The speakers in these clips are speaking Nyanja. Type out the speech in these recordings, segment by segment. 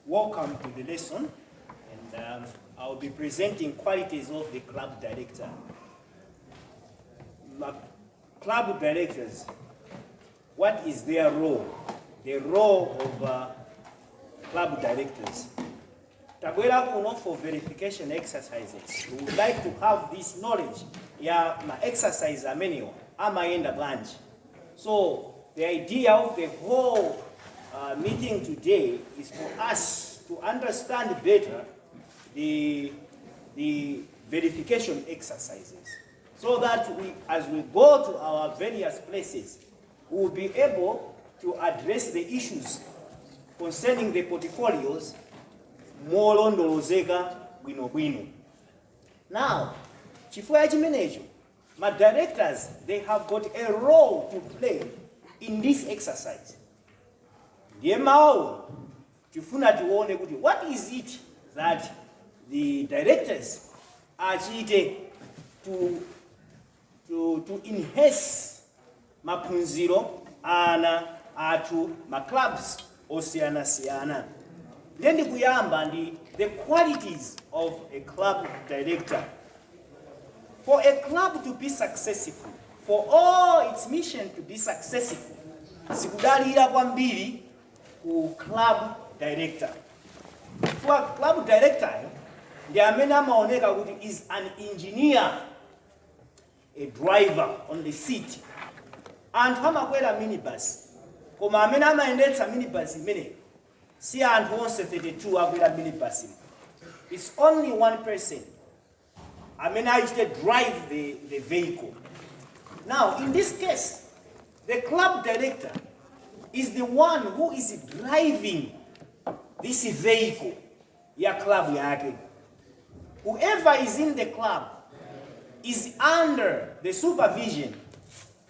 Welcome to the lesson, and I'll be presenting qualities of the club director. Club directors, what is their role? The role of club directors. Tagwera kuno for verification exercises. We would like to have this knowledge. Yeah, my exercise menu. Amaenda branch. So the idea of the whole meeting today is for us to understand better the verification exercises, so that as we go to our various places, we will be able to address the issues concerning the portfolios more londolozeka bwino. Now, chifukwa chimenecho, my directors, they have got a role to play in this exercise. What is it that the directors are to enhance mapunziro ana atu clubs osiana. Then the qualities of a club director. For a club to be successful, for all its mission to be successful, sikudalira kwambiri ku club director. For a club director, the amena maoneka kuti is an engineer, a driver on the seat. And hamakwela minibus. Koma amena maendetsa minibus imene. Si anthu onse 32 akwela minibus. It's only one person. Amena used to drive the vehicle. Now, in this case, the club director is the one who is driving this vehicle. Ya club yake. Whoever is in the club is under the supervision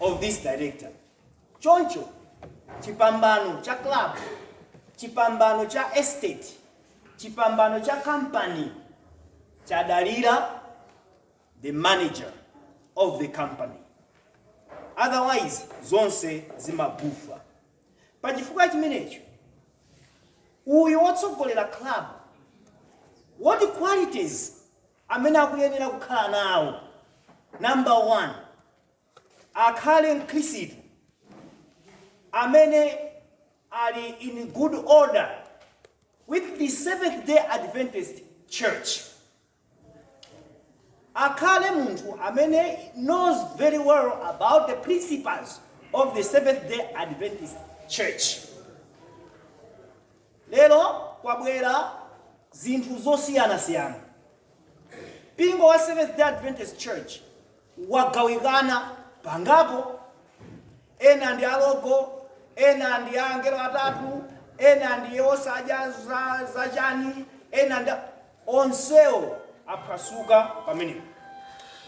of this director. Choncho, chipambano cha club, chipambano cha estate, chipambano cha company, chadalira the manager of the company. Otherwise, zonse zimabufa. Pachifukwa chimenecho, uyu wotsogolera club, what qualities amene akuyenera kukhala nawo? Number one, akhale mkhristu amene ali in good order with the Seventh-day Adventist Church. Akhale munthu amene knows very well about the principles of the Seventh-day Adventist Church. Lero kwabwera zinthu zosiyana. Pingo wa Seventh-day Adventist Church wagawikana pangapo, ena ndi alogo, ena ndi angelo atatu, ena ndi osaja zachani, ena ndi onsewo apasuka pamene.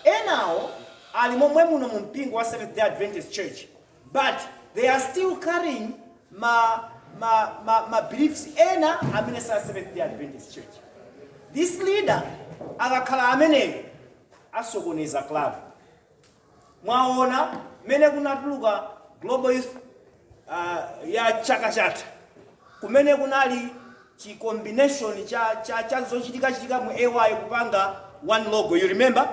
Enawo ali momwe muno mu mpingo wa Seventh-day Adventist Church, but they are still carrying ma beliefs ena amene sa Seventh-day Adventist Church. This leader akakhala amene asokoneza club. Mwaona mene kunatuluka Global Youth ya chakachata. Kumene kunali chi combination cha zochitika mu AY kupanga one logo, you remember?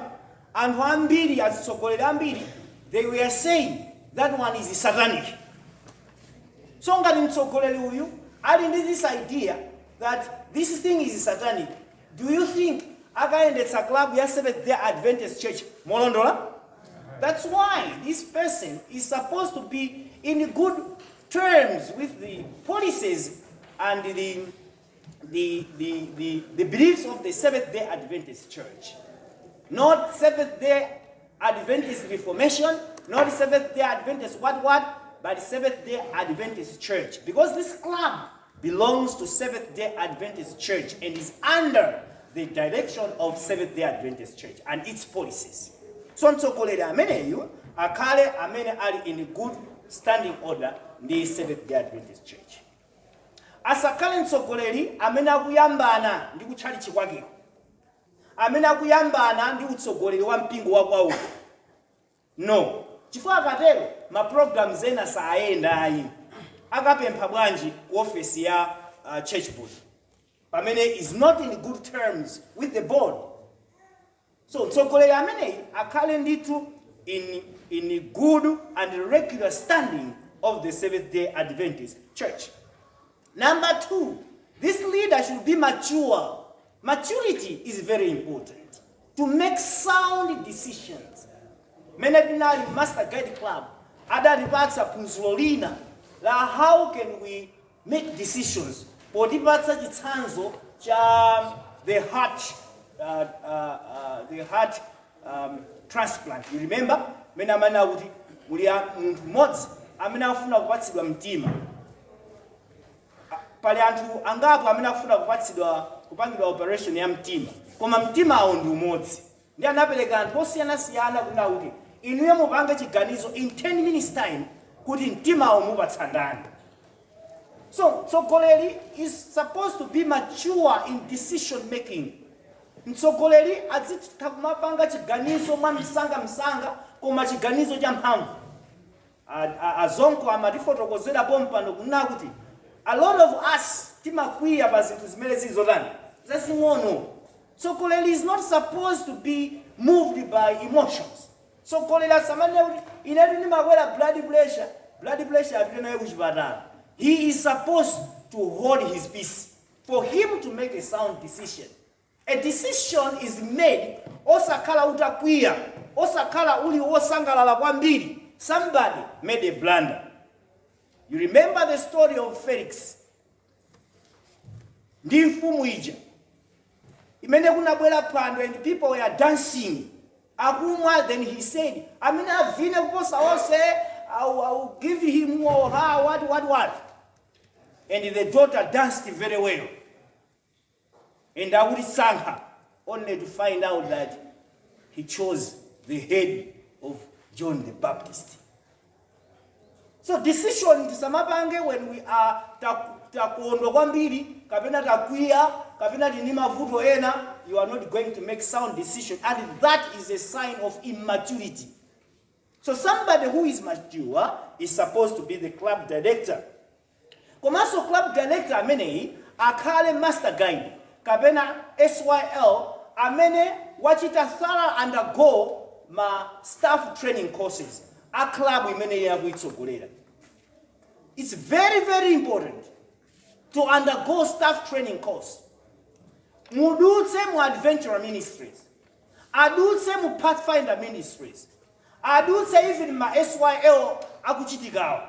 And ambiri azisogolera ambiri, they were saying that one is satanic. So ngati mtsogoleri uyu ali ndi this idea that this thing is satanic, do you think akaendetsa club ya Seventh-day Adventist Church molondola? That's why this person is supposed to be in good terms with the policies and the beliefs of the Seventh-day Adventist Church. Not Seventh-day Adventist Reformation, not Seventh-day Adventist but Seventh-day Adventist Church. Because this club belongs to Seventh-day Adventist Church and is under the direction of Seventh-day Adventist Church and its policies. So ntsogoleri amene yu akhale amene ali in good standing order ndi Seventh-day Adventist Church. Asakhale ntsogoleri amene akuyambana ndi kutchalichi kwake, amene akuyambana ndi utsogoleri wa mpingo wa kwawo. No, chifukwa akatero ma programs ena saayenda ayi. akapempha bwanji ku office ya church board pamene is not in good terms with the board. So mtsogoleri amene akhale ndithu in good and regular standing of the Seventh-day Adventist Church. Number 2, this leader should be mature. Maturity is very important to make sound decisions. Menadinari Master Guide Club, adaripatsa phunziro lina la how can we make decisions. Potipatsa chitsanzo cha the heart transplant. You remember? Mena mana kuti muli munthu mmodzi amene afuna kupatsidwa mtima. Pali anthu angapo amene afuna kupangidwa operation ya mtima. Koma mtima awo ndi umodzi. Ndi anapereka anthu osiyana-siyana kuna kuti inuyo mupange chiganizo in 10 minutes time kuti mtima awo mupatsandani. So mtsogoleri is supposed to be mature in decision making. Mtsogoleri azitha kumapanga chiganizo mwa msanga koma chiganizo cha mphamvu. Azonko amatifotokozera pompano kuna kuti a lot of us timakwiya pa zinthu zimene zizotani zazing'ono. Mtsogoleri is not supposed to be moved by emotions. Mtsogoleri asamane kuti inetu ndimakwera blood pressure apite naye kuchipatala. He is supposed to hold his peace for him to make a sound decision. A decision is made osakhala utakwiya, osakhala uli osangalala kwambiri. Somebody made a blunder. You remember the story of Felix. Ndi mfumu ija imene kunabwera phwando and people were dancing. Akumwa, then he said, amina vine kuposa onse, I will give him more, what. And the daughter danced very well. And I would sang her, only to find out that he chose the head of John the Baptist. So decision tisamapange when we are takuondo kwambiri, kapena takuya, kapena dinima vuto ena, you are not going to make sound decision, and that is a sign of immaturity. So somebody who is mature is supposed to be the club director. Komaso club director amene akhale master guide, kapena SYL amene wachita thorough undergo ma staff training courses. A club imene yakuitsogolera. It's very, very important to undergo staff training course. Mudutse mu Adventurer Ministries. Adutse mu Pathfinder Ministries. Adutse even ma SYL akuchitikawa.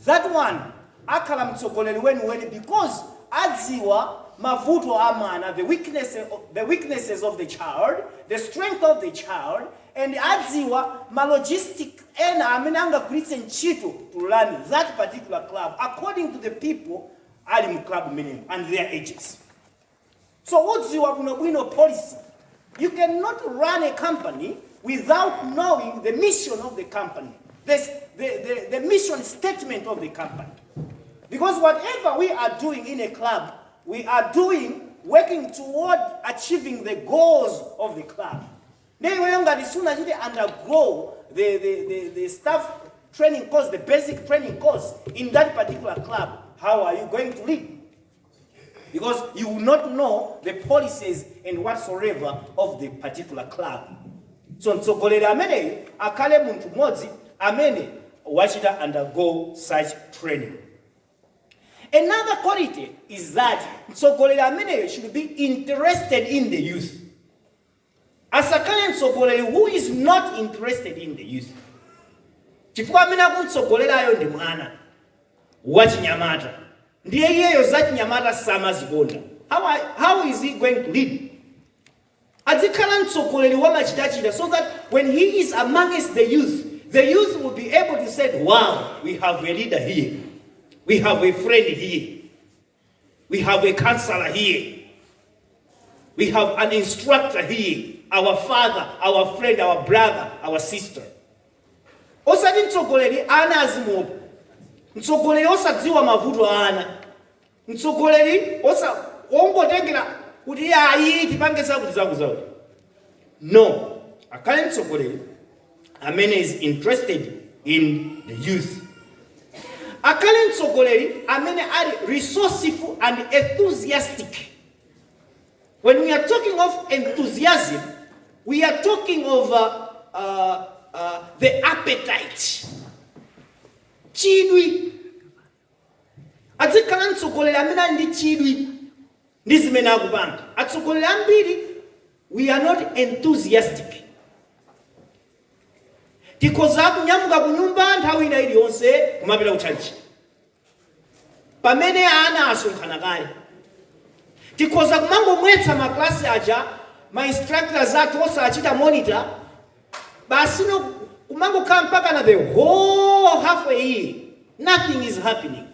That one akhala mtsogoleri when because adziwa mavuto amana, the weaknesses of the child, the strength of the child, and adziwa malogistic ena amene angagwiritse ntchito to run that particular club according to the people ali mu club minimum and their ages. So udziwa bwino policy. You cannot run a company without knowing the mission of the company, the mission statement of the company. Because whatever we are doing in a club, we are working toward achieving the goals of the club. As soon as you undergo the staff training course, the basic training course in that particular club, how are you going to lead? Because you will not know the policies and whatsoever of the particular club. So mtsogoleri amene akhale munthu mmodzi amene wachita undergo such training. Another quality is that mtsogoleri amene should be interested in the youth. As a current mtsogoleri who is not interested in the youth, chifukwa amene akumtsogolerayo ndi mwana wachinyamata, ndiye iyeyo zachinyamata samazikonda. How is he going to lead? Azikhala mtsogoleri wamachitachita so that when he is amongst the youth will be able to say, wow, we have a leader here. We have a friend here. We have a counselor here. We have an instructor here. Our father, our friend, our brother, our sister. Osati mtsogoleri ana azimopo. Mtsogoleri osadziwa mavuto ana. Mtsogoleri ongotengera kuti ayi tipange zakuti. No. Akhale mtsogoleri amene is interested in the youth. akhale mtsogoleri amene ali resourceful and enthusiastic. When we are talking of enthusiasm, we are talking of the appetite. Chidwi. Azikhala mtsogoleri amene ali ndi chidwi ndi zimene akupanga. Atsogoleri ambiri, we are not enthusiastic. Tikoza kunyamuka kunyumba nthawi ina iliyonse kumapita kutchalichi. Pamene ana asonkhana kale. Tikoza kumangomwetsa maklasi aja, ma instructors athu osachita monitor, basi kumangokhala mpaka na the whole half a year. Nothing is happening.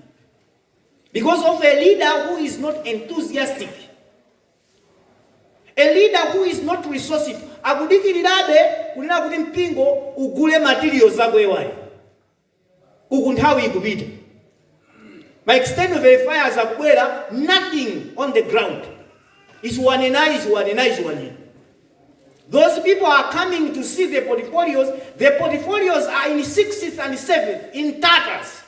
Because of a leader who is not enthusiastic. A leader who is not resourceful. Akudikirirabe kunena kuti mpingo ugule materials zako ewayi. Uku nthawi ikupita. My external verifiers akubwera, nothing on the ground. It's one and one. Those people are coming to see the portfolios. The portfolios are in 6th and 7th, in tatters.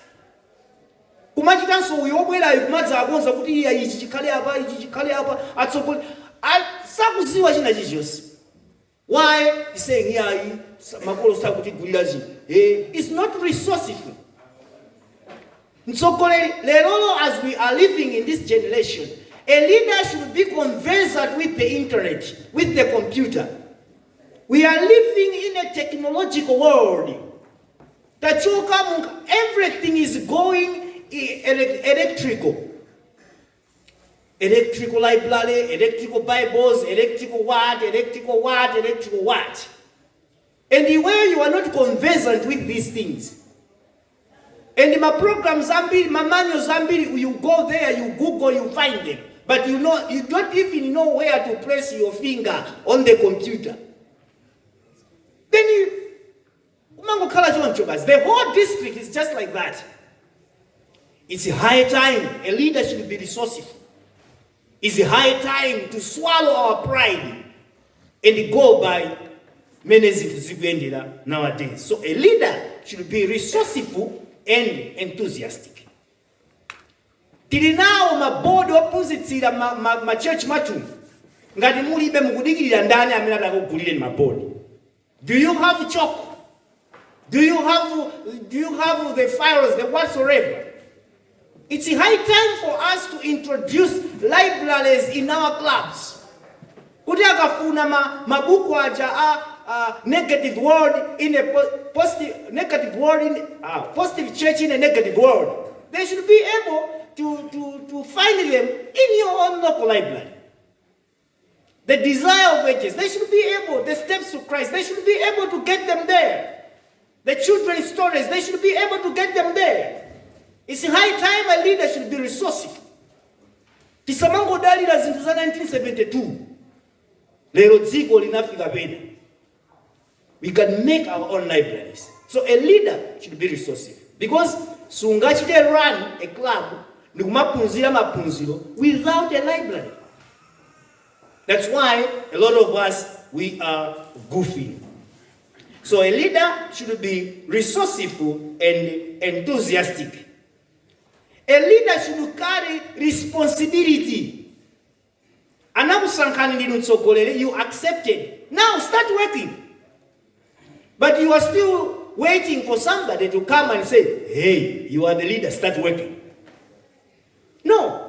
Kumachitanso uyobwera ikumadza akonza kuti iya ichi chikhale apa, atsogole. Sakuziwa china chichonse. Why? He's saying here, it's not resourceful. So, as we are living in this generation, a leader should be conversant with the internet, with the computer. We are living in a technological world. Everything is going electrical. Electrical library, electrical Bibles, electrical what. And the way you are not conversant with these things. And my programs, my manuals, you go there, you Google, you find them. But you don't even know where to press your finger on the computer. Then the whole district is just like that. It's high time a leader should be resourceful. It's high time to swallow our pride and go by nowadays. So a leader should be resourceful and enthusiastic. Tili nawo maboard opposite ma church matu. Ngati mulibe mukudikirira ndani amene atakugulire ni maboard. Do you have chalk? Do you have the files, the whatsoever? It's high time for us to introduce libraries in our clubs. Kuti akafuna mabuku aja negative word in a positive, negative word in positive church in a negative world. They should be able to find them in your own local library. The desire of ages, they should be able, the steps to Christ, they should be able to get them there. The children's stories, they should be able to get them there. It's high time a leader should be resourceful. Tisamango dalira zinthu za 1972. Lero dziko linafika pena. We can make our own libraries. So a leader should be resourceful. Because sungachite run a club ndikumaphunzira maphunziro without a library. That's why a lot of us, we are goofy. So a leader should be resourceful and enthusiastic. A leader should carry responsibility. You accepted. Now start working. But you are still waiting for somebody to come and say, hey, you are the leader, start working. No.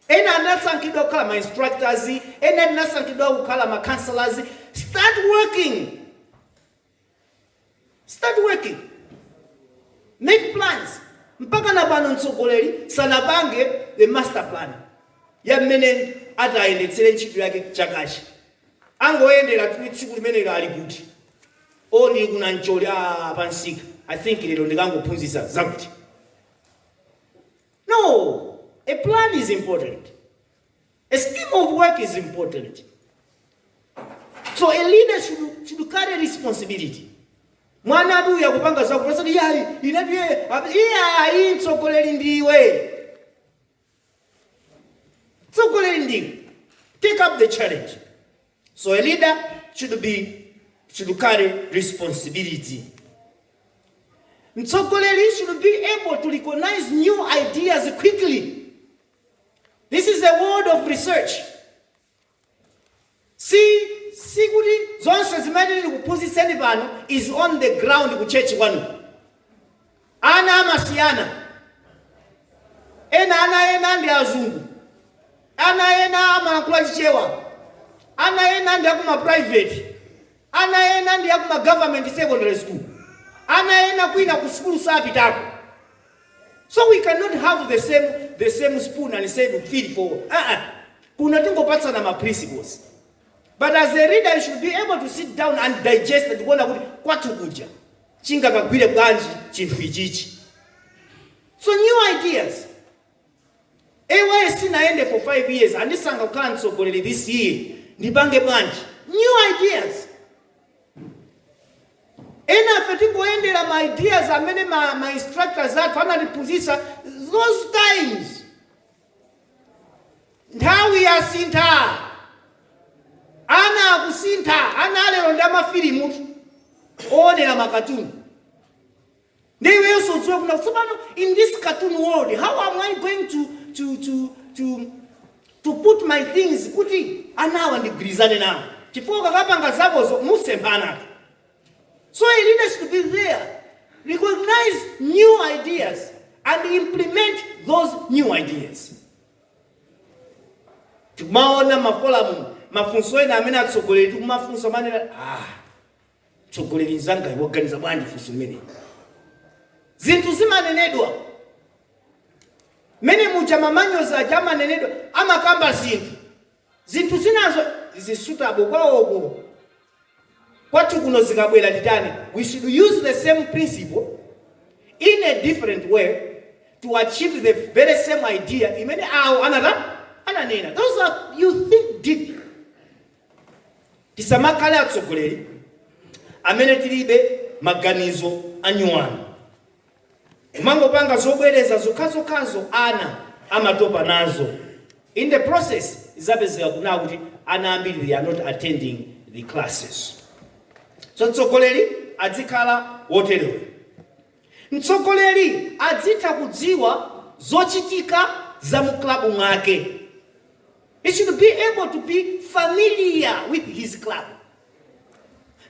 And anasankido kala ma instructors, and anasankido kala ma counselors. Start working. Start working. Make plans. Mpaka na bano nsogoleri sanabange the master plan. Ya mmene atayendetsere ntchito yake chakashi. Angoyendera tsiku limene ali kuti. Oni kuna ncholi pansika. I think lero ndikangophunzitsa zakuti. No, a plan is important. A scheme of work is important. So a leader should carry responsibility. Mwana adu ya kupanga za kurasa ni yai inadiye hii msokoleri ndiwe. Msokoleri ndiwe. Take up the challenge. So a leader should carry responsibility. Mtsogoleri should be able to recognize new ideas quickly. This is a word of research. See kuti zonse zimene tikuphunzitseni pano is on the ground ku church kwanu. Ana amasiyana. Ana ndi azungu. Ana amalankhula chichewa. Ana ndi akuma private. Ana ndi akuma government secondary school. Ana kwina ku school sapitako. So we cannot have the same spoon and same feed for. Kuna tingopatsana ma principles. But as a reader, you should be able to sit down and digest it. Kuona kuti kwatukuja. Chinga kagwire bwanji chinthu ichichi. So new ideas. AYS naende for 5 years. Andisanga kukhala mtsogoleri this year. Ndipange bwanji. New ideas. Ena fetingoendera ma ideas amene ma instructors athu anatiphunzitsa those times. Nthawi yasintha. Ana akusintha. Ana alero ndi amafilimu oonera makatuni. Ndiwe sodziwa kuna tsopano in this cartoon world, how am I going to put my things kuti anawa ndigwirizane nawo. Chifukwa kakapanga zakozo musempana. So a leader should be there, recognize new ideas and implement those new ideas. Tumaona mafunso ena amene atsogoleri kumafunso manena tsogoleri zanga iwoganiza bwanji funso limene. Zinthu zimanenedwa. Mene mucha mamanyoza chamanenedwa amakamba zinthu zinazo zisuitable kwawo. Kwathu kuno zikabwera titani, we should use the same principle in a different way to achieve the very same idea. Imene awo ananena. Those are, you think deep. Tisamakale atsogoleri amene tilibe maganizo anyuwani. Mangopanga zobwereza zokhazo ana amatopa nazo. In the process, izapezeka kuna kuti ana ambiri they are not attending the classes. So mtsogoleri adzikhala woterewa. Mtsogoleri adzitha kudziwa zochitika za mu club mwake. He should be able to be familiar with his club.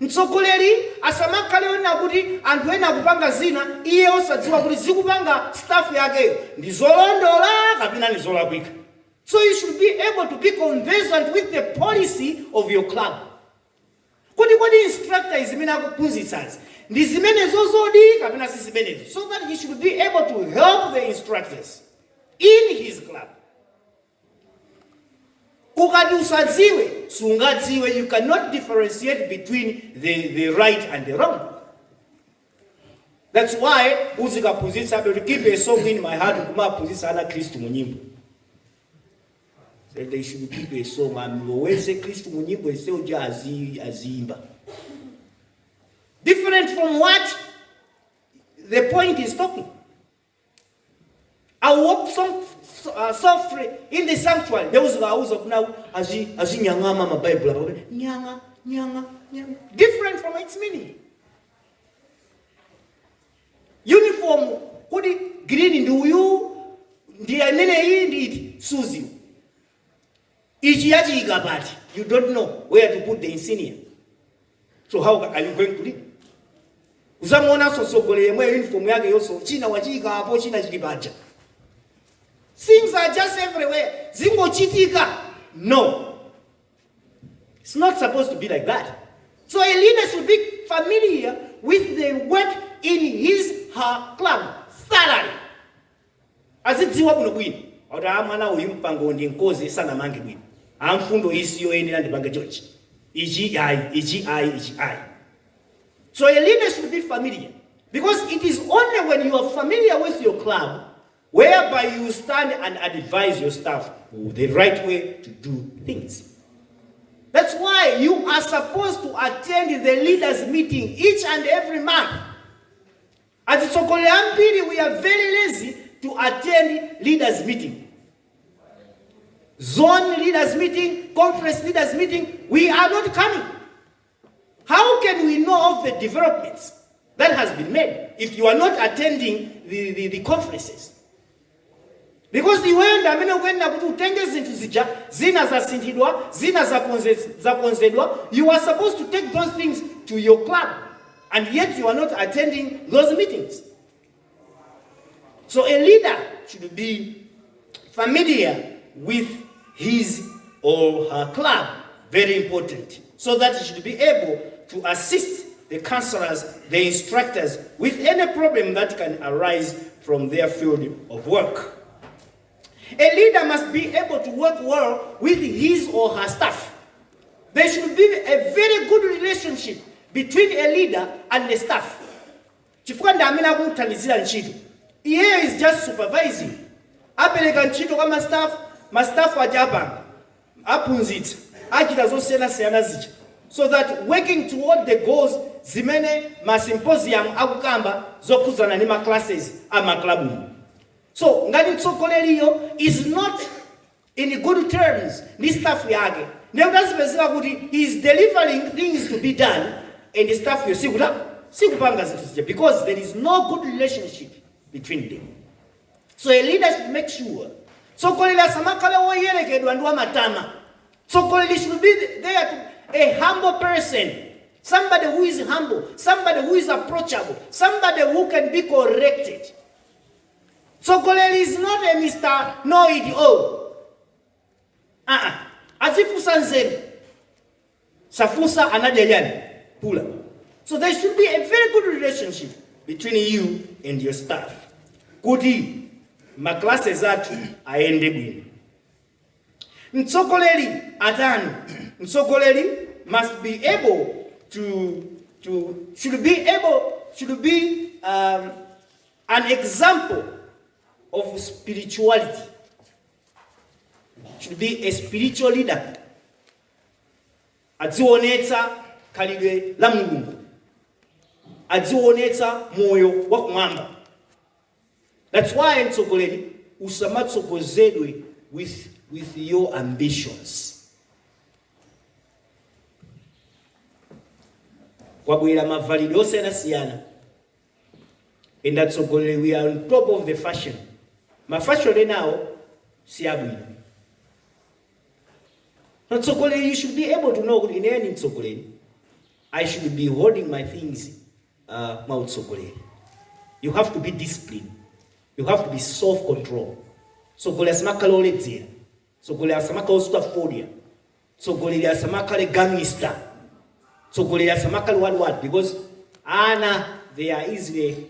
Mtsogoleri asamakhale ona kuti anthu ena kupanga zina iye osadziwa kuti zikupanga staff yake ndi zolondola kapena ndi zolakwika. So you should be able to be conversant with the policy of your club. Kuti instructor izimene akuphunzitsazi ndi zimene zozodi kapena si zimenezo, so that he should be able to help the instructors in his club. Ukati usadziwe, sungadziwe, you cannot differentiate between the right and the wrong. That's why uzikaphunzitsa to keep a song in my heart kumaphunzitsa ana Kristu munyimbo. They should keep a song and always say Kristu munyimbo eseoja azimba. Different from what the point is talking. I walk softly in the sanctuary. There was a now as nyangama my Bible. Nyanga. Different from its meaning. Uniform, kodi green do you? Ndiye nene indeed Susie. Ichiyachi igabati. You don't know where to put the insignia. So how are you going to live? Uzamona sosogole yemwe uniform yake yoso china wachika hapo china chilibacha. Things are just everywhere. Zingochitika. No. It's not supposed to be like that. So a leader should be familiar with the work in his/her club thoroughly. Azidziwa kuno bwino. Ora mwana uyu mpango ndi nkozi sana mange bwino. Amfundo isiyo eni ndi bange church. Ichi ai. So a leader should be familiar. Because it is only when you are familiar with your club whereby you stand and advise your staff the right way to do things. That's why you are supposed to attend the leaders' meeting each and every month. As Tsokole Ampiri, we are very lazy to attend leaders' meeting. Zone leaders' meeting, conference leaders' meeting, we are not coming. How can we know of the developments? that has been made if you are not attending the conferences. Because the way amene kwenda kuti utenge zinthu zija zina zasinthidwa zina zakonzedwa, you are supposed to take those things to your club, and yet you are not attending those meetings. So a leader should be familiar with his or her club, very important, so that he should be able to assist the counselors, the instructors, with any problem that can arise from their field of work. A leader must be able to work well with his or her staff. There should be a very good relationship between a leader and the staff. Chifukwa ndamene akuthandizira ntchito. Iye is just supervising. Apereka ntchito kwa mastaff ajapanga. Aphunzitsa. Achita zosiyana zija. So that working toward the goals zimene masymposium akukamba zokhudzana ndi classes amaklabu. So ngati mtsogoleriyo is not in good terms ndi staff yake, nekutazipezeka kuti he is delivering things to be done and the staff yo sikupanga zinthu zija, because there is no good relationship between them. So a leader should make sure mtsogoleri asamakhale woyerekedwa ndi wamatama. Mtsogoleri should be there to a humble person, somebody who is humble, somebody who is approachable, somebody who can be corrected. Mtsogoleri is not a Mr. Know-it-all. Azifusa nzeru. Safusa anadelyani. Pula. So there should be a very good relationship between you and your staff. Kuti maclasses athu aende bwino. Mtsogoleri atani. Mtsogoleri must be able should be an example of spirituality. Should be a spiritual leader. Adzionetsa khalidwe la Mulungu. Adzionetsa moyo wa kumwamba. That's why mtsogoleri usamatsogozedwe with your ambitions. Kwabwera mavalidwe osiyana. And that's mtsogoleri, we are on top of the fashion. Mafashion now si abwino. Mtsogoleri, you should be able to know in any mtsogoleri, I should be holding my things mtsogoleri. You have to be disciplined. You have to be self-control. Mtsogoleri asamakhala oledzera. Mtsogoleri asamakhala osutafodia. Mtsogoleri asamakhala gangster. Mtsogoleri asamakhala what? Because they are easily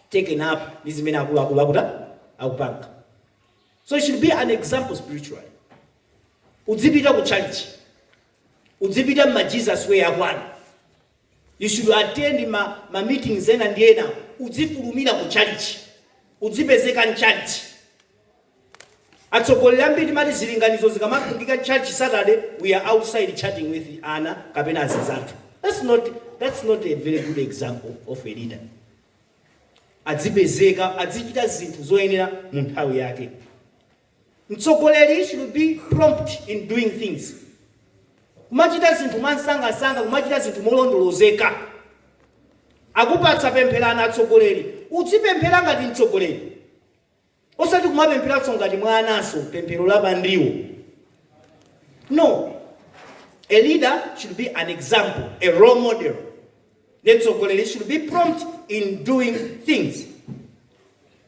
taken up. This men akupanga. So it should be an example spiritually. Udzipita ku church. Udzipita ma Jesus way akwana. You should attend ma meetings ena ndi ena. Udzifulumira ku church. Udzipezeka ku church. Atsogoleri ambiri mati zilinganizo zikamakundika church Saturday, we are outside chatting with ana kapena azizathu. That's not a very good example of a leader. Adzipezeka, adzichita zinthu zoyenera mu nthawi yake. Mtsogoleri should be prompt in doing things. Kumachita zinthu mwansanga, kumachita zinthu molondolozeka. Akupatsa pempherana atsogoleri. Udzipemphera ngati mtsogoleri. Osati kumapempheranso ngati mwanaso pemphero la bandiwo. No. A leader should be an example, a role model. Mtsogoleri should be prompt in doing things.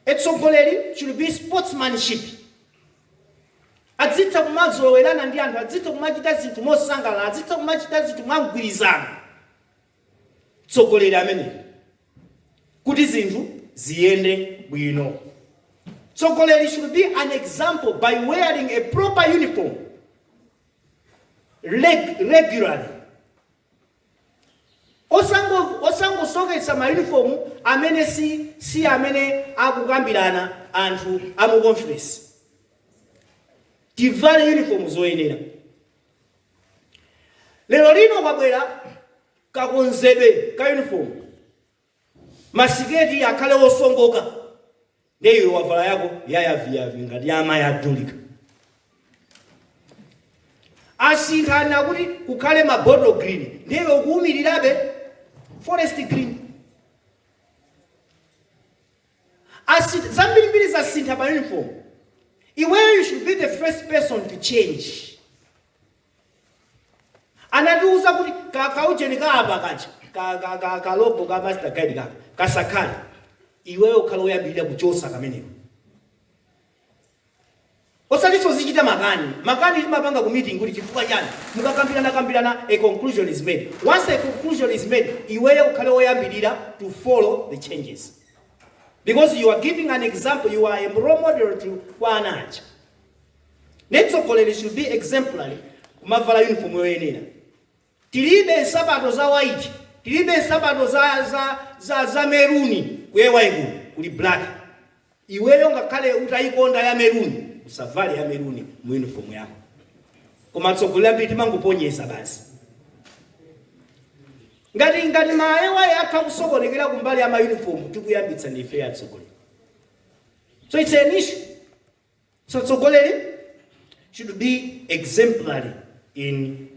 Mtsogoleri should be sportsmanship. Adzitha kumazowerana ndi anthu, adzitha kumachita zinthu mosangalala, adzitha kumachita zinthu mwamgwirizano. Mtsogoleri amene kuti zinthu ziyende bwino. Mtsogoleri should be an example by wearing a proper uniform regularly. Osango sokesa ma uniform amene si amene akukambirana anthu amu conference. Tivale uniform zoyenera. Lero lino kwabwera kakonzedwe ka uniform. Masiketi akhale osongoka. Ndeyo wavala yako yayaviyavi ngati yama yadulika. Asinthana kuti kukhale ma bottle green. Ndeyo kuumirirabe forest green. Zambiri zasintha pa uniform. Iweyo you should be the first person to change. Anatuuza kuti kaujeni kaapa kacha kalogo ka master guide kasakali. Iweyo ukhala oyambirira kuchosa kamenewo. Osaliso zichita makani timapanga ku meeting kuti chifukwa chani mukakambirana a conclusion is made. Once a conclusion is made, iweyo ukhala oyambirira to follow the changes. Because you are giving an example, you are a role model to Kwanacha. Netsokolele should be exemplary. Kumavala uniform yoyenera. Tilibe sabato za white, tilibe sabato za meruni, kuyewa igu, kuli black. Iweyo ngakale utayikonda ya meruni, usavale ya meruni mu uniform yako. Koma tsokolele mbiti manguponyesa basi. Ngati maewa yakha kusokonekera kumbali ya uniform tikuyambitsa ndife ya tsogolere. So it's an issue. So tsogolere should be exemplary in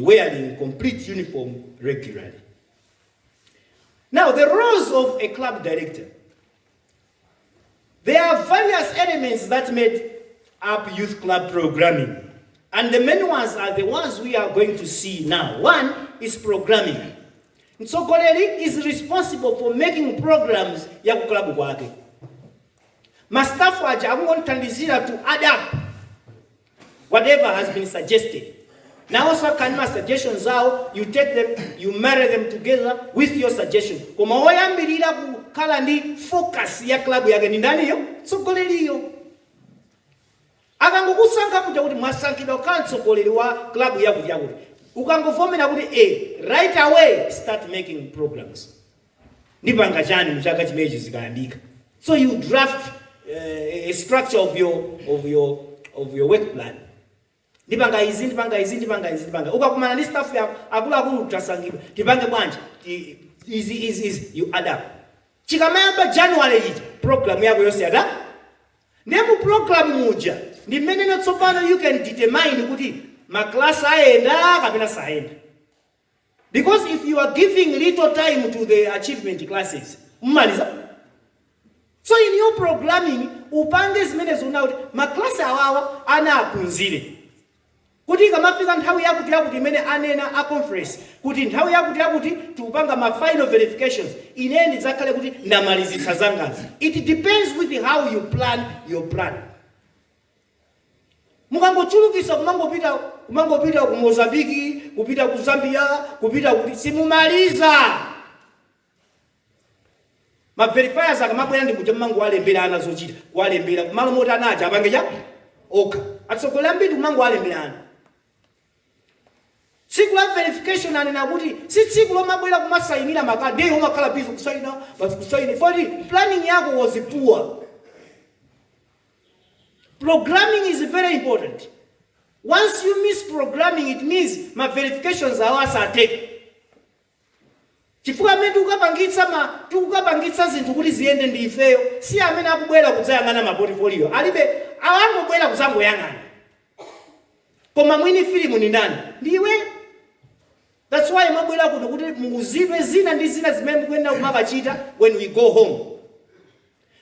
wearing complete uniform regularly. Now the roles of a club director. There are various elements that made up youth club programming. And the main ones are the ones we are going to see now. One is programming. So Koleri is responsible for making programs ya kuklabu kwake. Mastafu aja amungotandizira to adapt whatever has been suggested. Now also kanima suggestions out, you take them, you marry them together with your suggestion. Koma oyambirira kukhala ndi focus ya club yake ni ndani yo? So Koleri yo. Akangokusankha kuti mwasankhidwa kantsogoleri wa club yakuti ukangofomera kuti right away start making programs. Ndipanga chani muchaka chimechi zikayambika. So you draft a structure of your work plan. Ndipanga izi. Ukakumana ndi staff yako akulu tasangidwa. Tipange bwanji easy you adapt. Chikamayamba January ichi program yako yose adapt. Nemu program muja ndi mmene notsopano you can determine kuti ma class aenda kapena saenda. Because if you are giving little time to the achievement classes, mmaliza. So in your programming upange zimene zona kuti ma class awawa ana akunzire. Kuti kamafika nthawi yakuti imene anena a conference kuti nthawi yakuti tupanga ma final verifications ine ndidzakhale kuti ndamalizitsa zangazi. It depends with how you plan your plan. Mukangochulukisa kumangopita ku Mozambique, kupita ku Zambia, kupita kuti simumaliza. Ma verifiers akamabwera ndi kuti mango walembera ana zochita, walembera kumalo moti anaja apange cha oka. Atsogolela mbiri kumango walembera ana. Tsiku la verification anena kuti si tsiku lomabwera kumasayinira makadi ndiye umakhala busy kusayina, basi kusayina. For planning yako was poor. Programming is very important. Once you miss programming, it means my verifications are taken. Chifukwa amene tukapangitsa zinthu kuti ziyende ndi ifeyo, si amene akubwera kudzayang'ana ma portfolio. Alibe awangobwera kuzangoyang'ana. Koma mwini filimu ni ndani? Ndiwe. That's why mabwera kuno kuti muzidwe zina ndi zina zimene mukwenda kumakachita when we go home.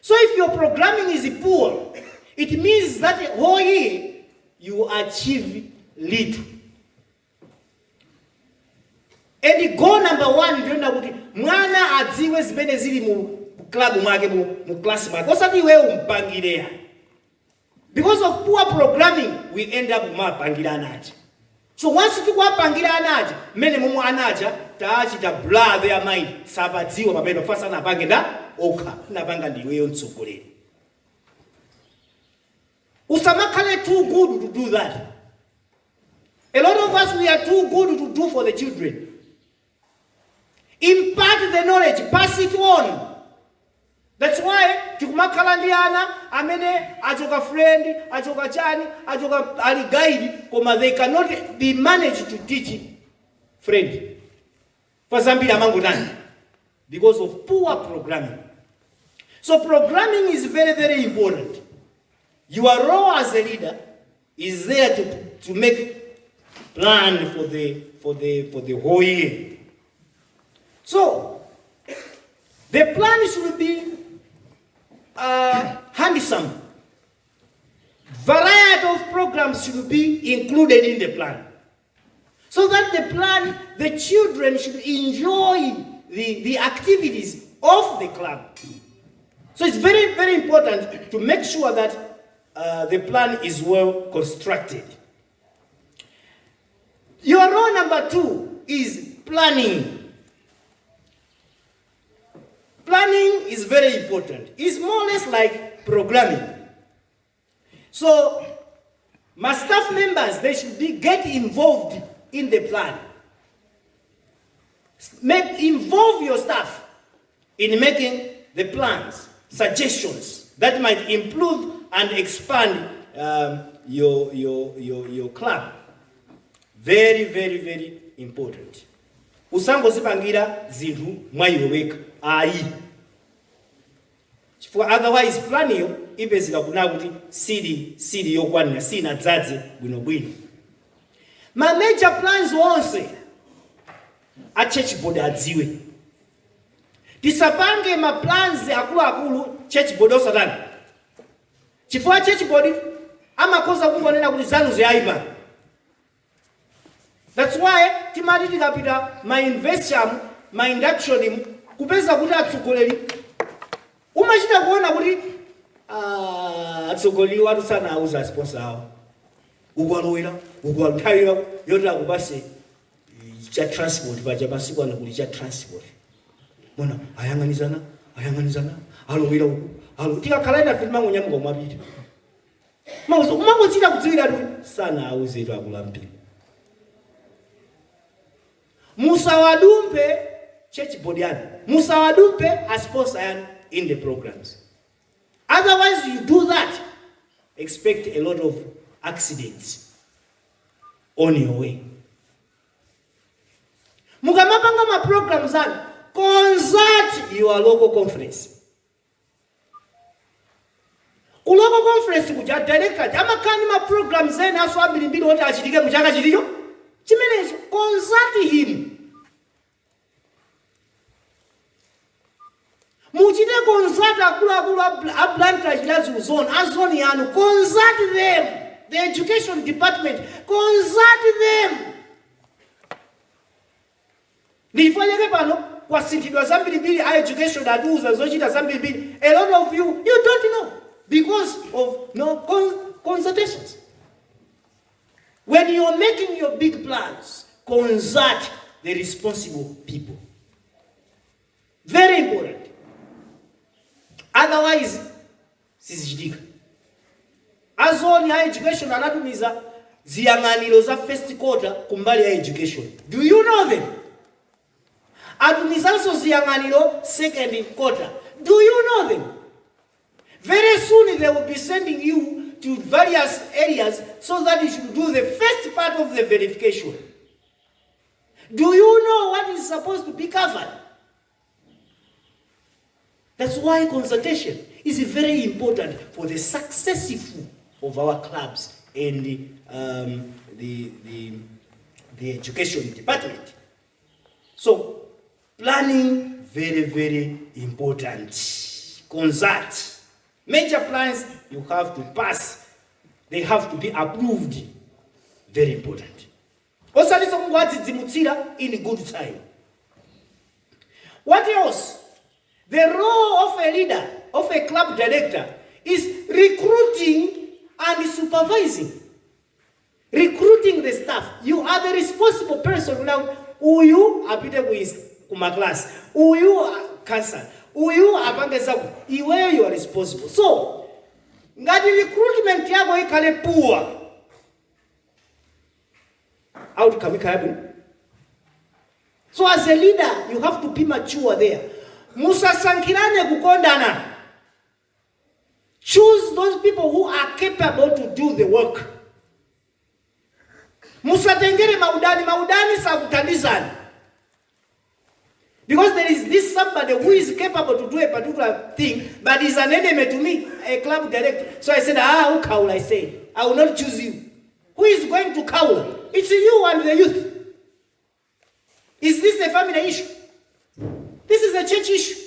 So if your programming is poor, it means that whole year you achieve little. And goal number one ndiona kuti mwana adziwe zimene zili mu club mwake mu class mwake. Osati iwe umpangirea. Because of poor programming, we end up kumapangira anaja. So once tikuwapangira anaja, mene mumu anaja taachita blur their mind. Sabadziwa pamene fasa napange nda oka napanga ndiweyo mtsogoleri. Usamakhale too good to do that. A lot of us, we are too good to do for the children. Impart the knowledge, pass it on. That's why tikumakhala ndi ana amene achoka friend, achoka chani, achoka ali guide, koma they cannot be managed to teach friend. For Zambia amangotani because of poor programming. So programming is very, very important. Your role as a leader is there to make plan for the whole year. So, the plan should be handsome. Variety of programs should be included in the plan. So that the plan, the children should enjoy the activities of the club. So it's very, very important to make sure that the plan is well constructed. Your role number 2 is planning. Planning is very important. It's more or less like programming. So, my staff members, they should get involved in the plan. Involve your staff in making the plans, suggestions that might improve and expand your club. Very, very, very important. Usangozipangira zinthu mwaiweka ayi. Otherwise plan yo ipezeka kuna kuti sili yokwanira sina dzadze bwinobwino. Ma major plans onse a church board adziwe. Tisapange ma plans akulu church board osatani. Chifukwa church board amakoza kungonena kuti zanu ziyaipa. That's why timati tikapita ma investment, ma induction kupeza kuti atsogoleri umachita kuona kuti atsogoleri watu sana auza sponsor awo. Ukwalowera, ukwalutayira yotira kupase cha transport paja masiku ano kuli cha transport. Mona ayanganizana, alowera uku. Tikakhala ina filima ngonyamuka mwapita. Umangochita kudziwira kuti sana auze etu akulampira. Musawadumpe church board yani. Musawadumpe as sponsor yani in the programs. Otherwise you do that, expect a lot of accidents on your way. Mukamapanga ma programs yani, consult your local conference. Local conference kuja director amakani ma programs ene aso abilimbiri oti achitike muchaka chiliyo. Chimenezo consult him. Muchite consult akulu a Blantyre Chiradzulu zone, a zone yanu, consult them. The education department, consult them. Nifanyake pano kwa sintidwa zambiri a education aduza zochita zambiri. A lot of you don't know because of no consultations. When you're making your big plans, consult the responsible people. Very important. Otherwise, sizichitika. Azoni ya education anatumiza ziyang'aniro za first quarter kumbali ya education. Do you know them? Atumizanso ziyang'aniro second quarter. Do you know them? Very soon they will be sending you to various areas so that you should do the first part of the verification. Do you know what is supposed to be covered? That's why consultation is very important for the successful of our clubs and the education department. So planning, very, very important. Consult. Major plans you have to pass. They have to be approved. Very important. Also, in good time. What else? The role of a leader, of a club director, is recruiting and supervising. Recruiting the staff. You are the responsible person now. Uyu apite kuma class. Uyu cancer. Uyu apangezaku. Iwe you are responsible. So, ngati recruitment yako ikale poor. Outcome ikabu. So as a leader, you have to be mature there. Musasankirane kukondana. Choose those people who are capable to do the work. Musatengere maudani sakutandizani. Because there is this somebody who is capable to do a particular thing, but is an enemy to me, a club director. So I said, who cowl? I said, I will not choose you. Who is going to cowl? It's you and the youth. Is this a family issue? This is a church issue.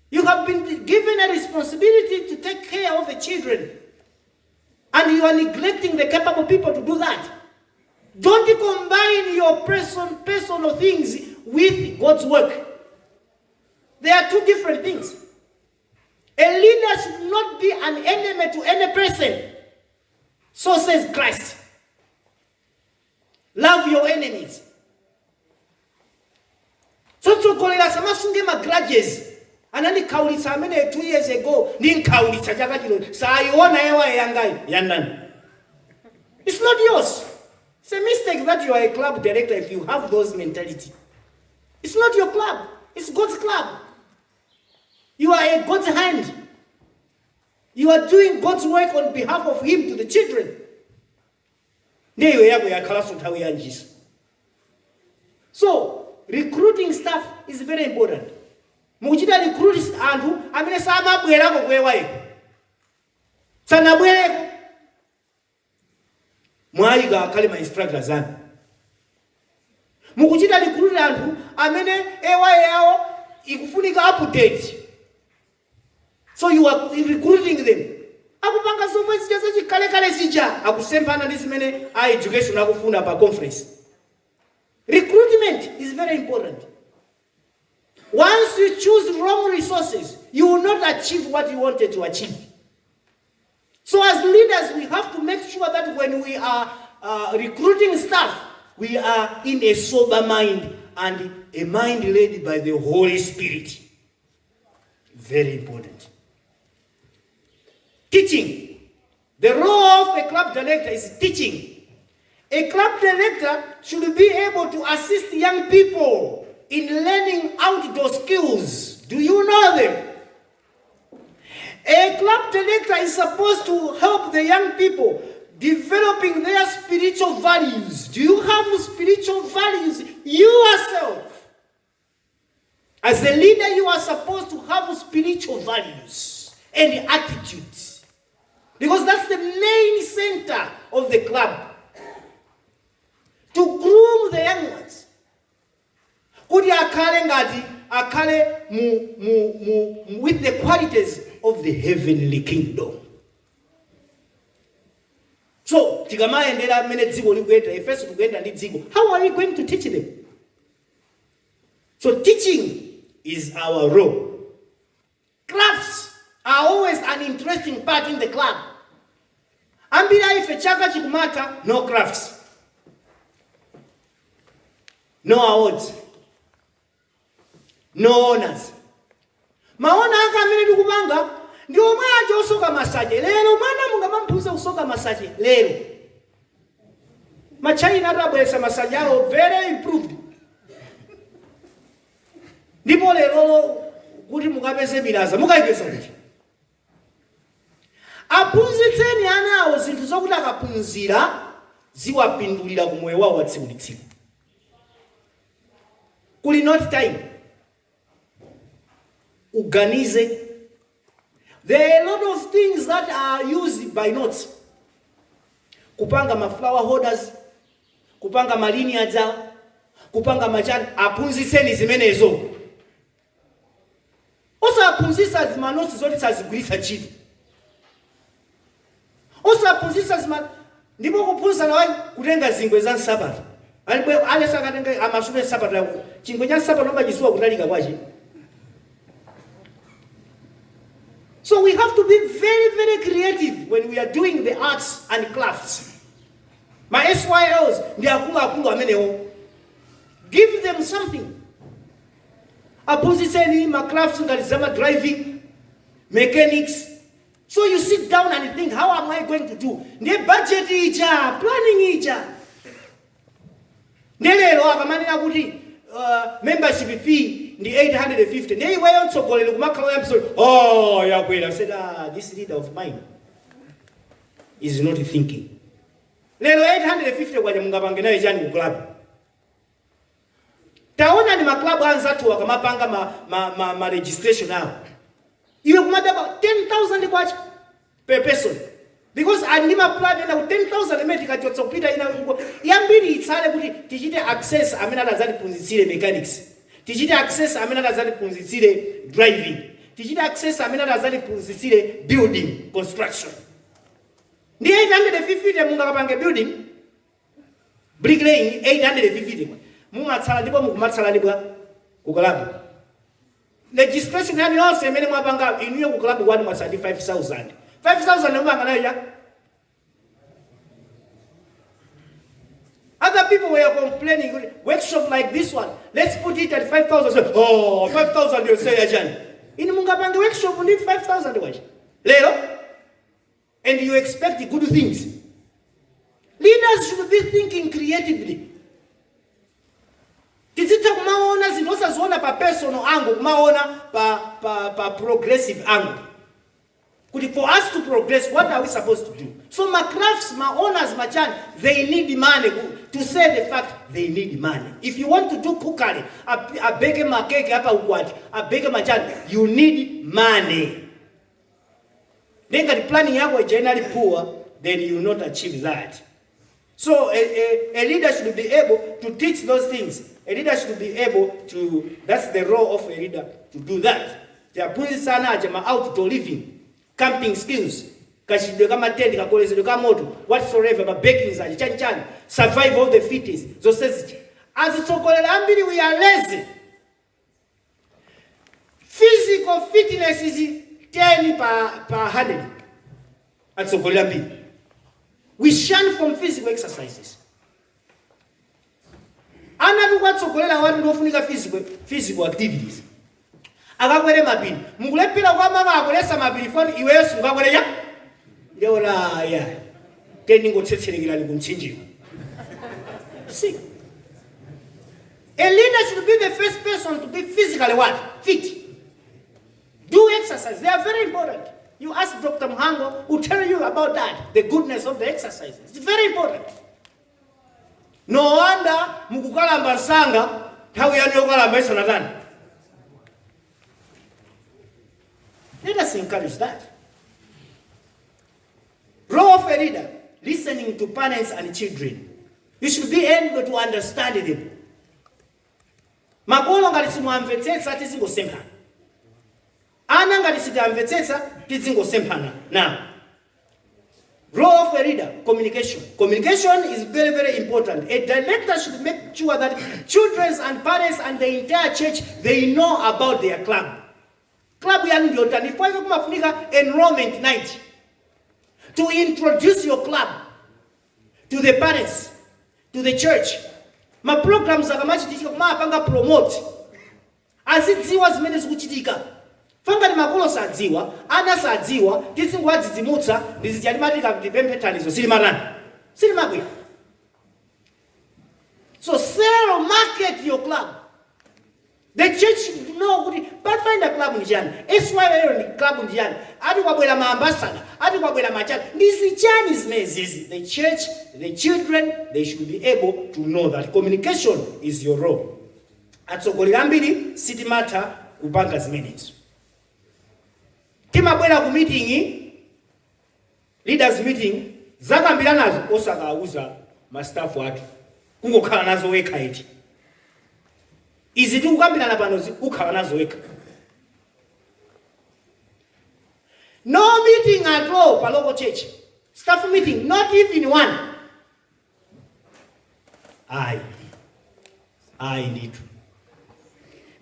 You have been given a responsibility to take care of the children. And you are neglecting the capable people to do that. Don't combine your personal things with God's work. They are two different things. A leader should not be an enemy to any person. So says Christ. Love your enemies. So to kolera samasunge ma grudges. Anani kaulisa amene 2 years ago ni kaulisa chaka chino. Sayona ewa yangai yanani. It's not yours. It's a mistake that you are a club director if you have those mentality. It's not your club. It's God's club. You are a God's hand. You are doing God's work on behalf of Him to the children. So, recruiting staff is very important. Muchita recruit antu amene samabwerako kwewayo. Sanabwereko. Mwayiga akhale ma instructors anu. Mukuchita recruit antu amene ewayo yawo ikufunika update. So you are recruiting them. Akupanga zomwe zija zachikale zija akusempana ndi zimene education akufuna pa conference. Recruitment is very important. Once you choose wrong resources, you will not achieve what you wanted to achieve. So as leaders, we have to make sure that when we are recruiting staff, we are in a sober mind and a mind led by the Holy Spirit. Very important. Teaching. The role of a club director is teaching. A club director should be able to assist young people in learning outdoor skills. Do you know them? A club director is supposed to help the young people developing their spiritual values. Do you have spiritual values yourself? As a leader, you are supposed to have spiritual values and attitudes. Because that's the main center of the club. To groom the young ones. Kuti akale ngati akale with the qualities of the heavenly kingdom. So, tikamaendera mmene dziko likuyenda, ifenso tikuyenda ndi dziko. How are you going to teach them? So teaching is our role. Crafts are always an interesting part in the club. Ambira ife chaka chikumata, no crafts. No awards. No honors. Maona anga amene tikupanga ndi omwe aja osoka masaje. Lero mwana munga mampuza usoka masaje. Lero. Machina atabwesa masaje awo very improved. Ndipo lero kuti mukapeze bilaza mukayipeza kuti. Aphunzitseni ana awo zinthu zokuti akaphunzira ziwapindulira ku moyo wawo watsiku ndi tsiku. Kuli not time. Uganize. There are a lot of things that are used by notes. Kupanga ma flower holders, kupanga ma lineage, kupanga machani, aphunzitseni zimenezo. Osa aphunzitsa zima notes zoti sazigwirisa ntchito. Osa aphunzitsa zima ndipo kuphunzitsa nawe kutenga zingwe za Sabbath. Ale sakatenga amasume Sabbath yako. Chingwe cha Sabbath nomba chisuwa kutalika kwaje. So we have to be very, very creative when we are doing the arts and crafts. My SYLs, they are akulu amenewo. Give them something. Aphunzitseni ma crafts ngalizama driving, mechanics. So you sit down and think, how am I going to do? Ne budget ija, planning ija. Nelelo akamanena kuti membership fee the 850. They were also calling episode. Oh, I said, this leader of mine is not thinking. Lelo 850 kwa mungabangena ejani club. Taona ni maklabu anzatu wakamapanga ma registration now. Iwe kumadaba 10,000 kwacha per person. Because anima plan na 10,000 metika chotsopita ina yambiri itsale kuti tichite access amene anazali punzitsire mechanics. tichite access amene atazatiphunzitsire driving, tichite access amene atazatiphunzitsire building construction. Ndi 850 mungakapange building bricklaying 850 mumatsala ndipo mukumatsala ndibwa kukalabu legislation yani yonse imene mwapanga inuyo kukalabu kwani mwasadi 5,000 mwanga nayo ya. Other people were complaining, workshop like this one, let's put it at 5,000. Oh, 5,000 you say again. In mungapange workshop you need 5,000 wachi. Lero, and you expect good things. Leaders should be thinking creatively. Tizita kumaona zindosa zona pa personal angle, kumaona pa progressive angle. For us to progress, what are we supposed to do? So my crafts, my owners, my child, they need money. To say the fact, they need money. If you want to do cookery, a bake my cake, a bake my child, you need money. Then the planning is generally poor, then you will not achieve that. So a leader should be able to teach those things. A leader should be able to, that's the role of a leader, to do that. They are putting sana outdoor living. Camping skills, whatsoever, but baking, survival of the fittest. So says, as it's so called, we are lazy. Physical fitness is 10 per 100. That's so called. We shun from physical exercises. Another what's so called physical activities. Agakwere mapiri mukulepera kwa mama akolesa mapiri foni iweso ngakwere ndewona ya teni ngotsetserekira ni kumchinjira. See, a leader should be the first person to be physically what? Fit. Do exercise. They are very important. You ask Dr. Muhango, who tell you about that, the goodness of the exercises. It's very important. No wonder mukukalamba sanga nthawi yanu yokalamba isanatani. Let us encourage that. Role of a leader, listening to parents and children. You should be able to understand them. Makolo ngati simwamvetsetsa tizingosempana. Ana ngati sitamvetsetsa tizingosempana. Now, role of a leader, communication. Communication is very, very important. A director should make sure that children and parents and the entire church, they know about their club. Club yaniyotani kwa hivyo kumafunika enrollment night to introduce your club to the parents, to the church. Ma programs akamachitika kumapanga promote azidziwa zimene zikuchitika. Fanga ni makolo sadziwa, ana sadziwa, tisingwadzidzimutsa ndizichalimatika kuti pemphetanizo sili mabwino. So sell, market your club. The church should know but find a club njani. SYL ni club njani. Ati kwabwera maambassador, ati kwabwera machana. Ndizichani zimezizi. The church, the children, they should be able to know that communication is your role. Atsogolera mbiri city matter kupanga zimenezo. Timabwera ku meeting, leaders meeting, zakambira nazo osakauza ma staff watu. Kungokhala nazo weka iti. Izi tikukambirana panozi ukhala nazo weka. No meeting at all pa local church. Staff meeting, not even one. I need to.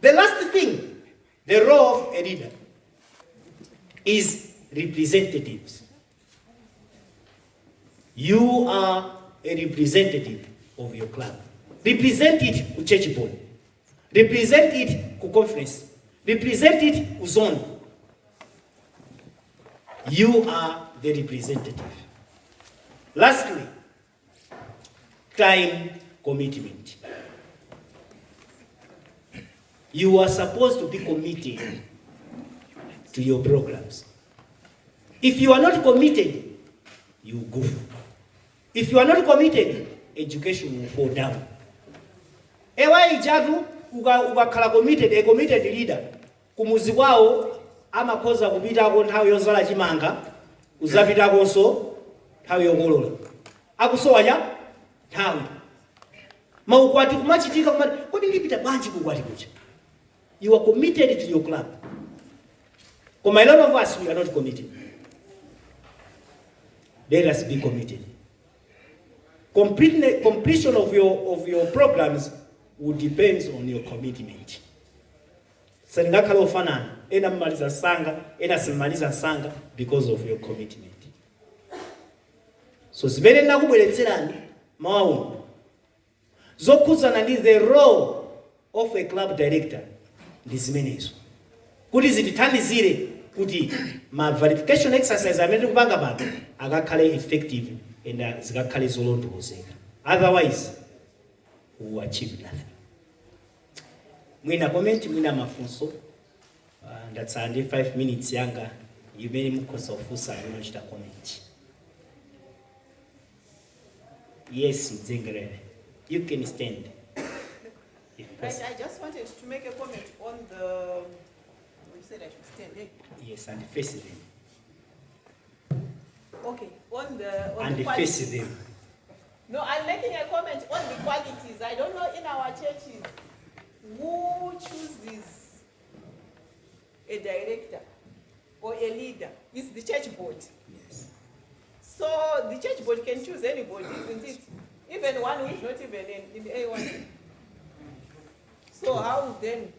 The last thing, the role of a leader is representatives. You are a representative of your club. Represent it to church board. Represent it to conference. Represent it to zone. You are the representative. Lastly, time commitment. You are supposed to be committed to your programs. If you are not committed, you go. If you are not committed, education will fall down. Ewa ijadu ukakhala committed, a committed leader, kumuzi wao amakoza kupitako nthawi yozala chimanga, uzapitakonso nthawi yokolola. Akusowaja nthawi. Maukwati kumachitika kumati, kodi ndipita bwanji kukwati kucha? You are committed to your club. But a lot of us, we are not committed. Let us be committed. Completion of your programs will depend on your commitment. Sengakhala ofanana, ena mmaliza sanga, ena simaliza sanga because of your commitment. So zimene nakubweretserani mawu zokhuzana ndi the role of a club director ndi zimenezo. Kuti zitithandizire kuti ma verification exercise amene tikupanga pano akakhale effective and zikakhale zolondolozeka. Otherwise, we will achieve nothing. Mwina comment, mwina mafunso. That's 5 minutes yanga. You may mkosa ofusa mnochita comment. Yes, Zengere. You can stand. Right, I just wanted to make a comment on the. You said I should stand, eh? Yes, and face them. Okay, on the And the face qualities. them. No, I'm making a comment on the qualities. I don't know in our churches who chooses a director or a leader. It's the church board. Yes. So the church board can choose anybody, isn't it? Even one who is not even in A1. So how then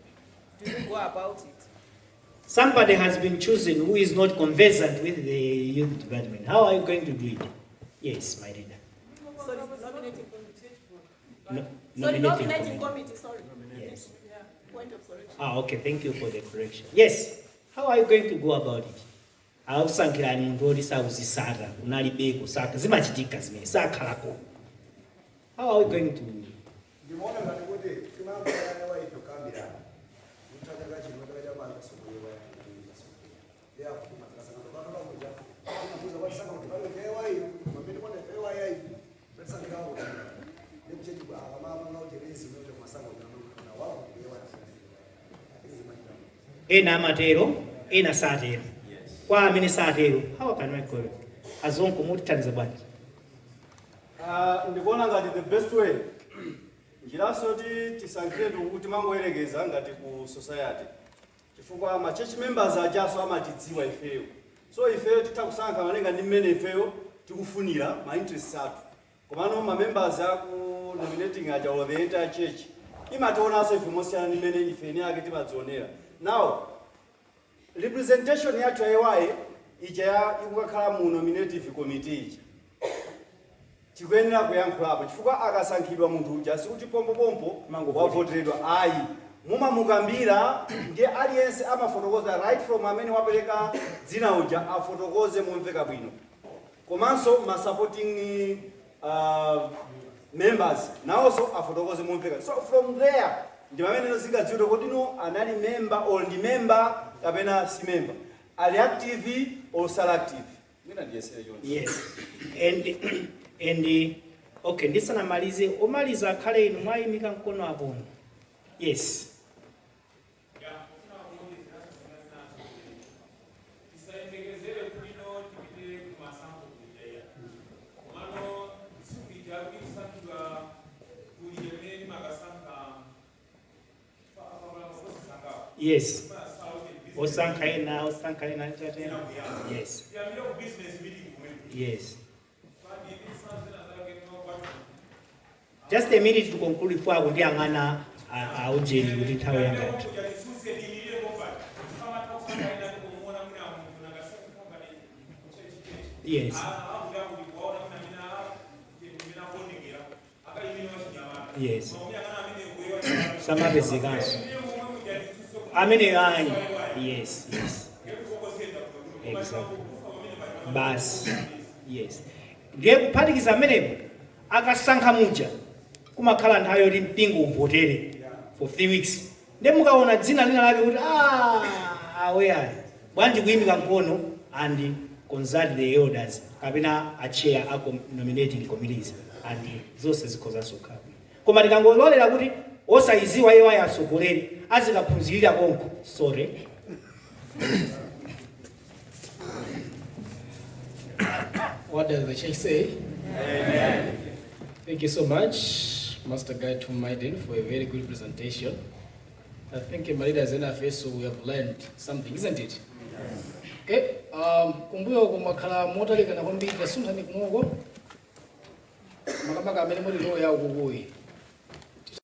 do you go about it? Somebody has been chosen who is not conversant with the youth department. How are you going to do it? Yes, my reader. So it's nominating committee. No, Sorry, nominating committee. committee, sorry. Yes. Yeah, point of correction. Okay, thank you for the correction. Yes, how are you going to go about it? Akusankira muntu oti sauzisata unalibeko saka zimachitika zimene sakhalako. How are we going to Ndimona ngati kuti timangana waito kamera. Mutaka chinotoka chamanga sokuyewa ya ya kuma kasana bakala kuja. Kuza wasaka kuti bale kewa hiyo, mabidi kwa kewa ya hiyo. Pesa ngao. Ndikucheji kwa mama ngao terezi mmoja kwa sango na wao kuyewa ya. ena amatero, ena satero. Kwa amene satero, how can I call it? Azonko mutithandiza bwanji. Ndikuona ngati the best way njiraso tisankhire kuti mangoyerekeza ngati ku society chifukwa ma church members ajaso amatidziwa ifeyo, so ifeyo titakusankha malenga ndi mmene ifeyo tikufunira ma interests athu, komano ma members aku nominating aja or the entire church imationanso ife mosiyana ndi mmene ife ni ake timadzionera. Now representation yathu yayiwayi ija ikukakhala mu nominative committee ija tikuyenera kuyankhulapo chifukwa akasankhidwa munthu uja sikuti pompopompo wavoteredwa ayi, mumamukambira ndiye aliyense amafotokoza right from amene wapereka dzina uja afotokoze momveka bwino, komanso ma supporting members nawonso afotokoze momveka. So from there ndi pamene zingadziwike kuti no anali member or ndi member kapena si member, ali active or salactive. Mina ndiyesere choncho. Yes. And okay, ndisanamalize omaliza akhale inu mwayimika mkono apo. Yes. Yes. Osankaina tata. Yes. Yes. Just a minute to conclude before I ndi angana aujeni kuti nthawi yanga. Yes. Yes. Samabezikanso. Amene ayi. Yes, yes. Exactly. Bas. Yes. Ndiye kuphatikiza amenepo akasankha muja kumakhala nthawi yoti mpingo uvotere for 3 weeks. Ndiye mukaona dzina lina lake kuti aweyayi bwanji kuyimika mkono and consult the elders kapena a chair a nominating committees and zonse zikhozanso kukhala. Koma tikangololera kuti osayiziwa iwo ayasogoleri azikaphunzirira konko. Sorry. What does the church say? Amen. Thank you so much, Master Guy Thom Maiden, for a very good presentation. I think my leaders in so we have learned something, isn't it? Okay. Kumbuyo kumakhala motalika na kwambiri kasunthani kumoko. Makamaka amene muli loya ukukuyi.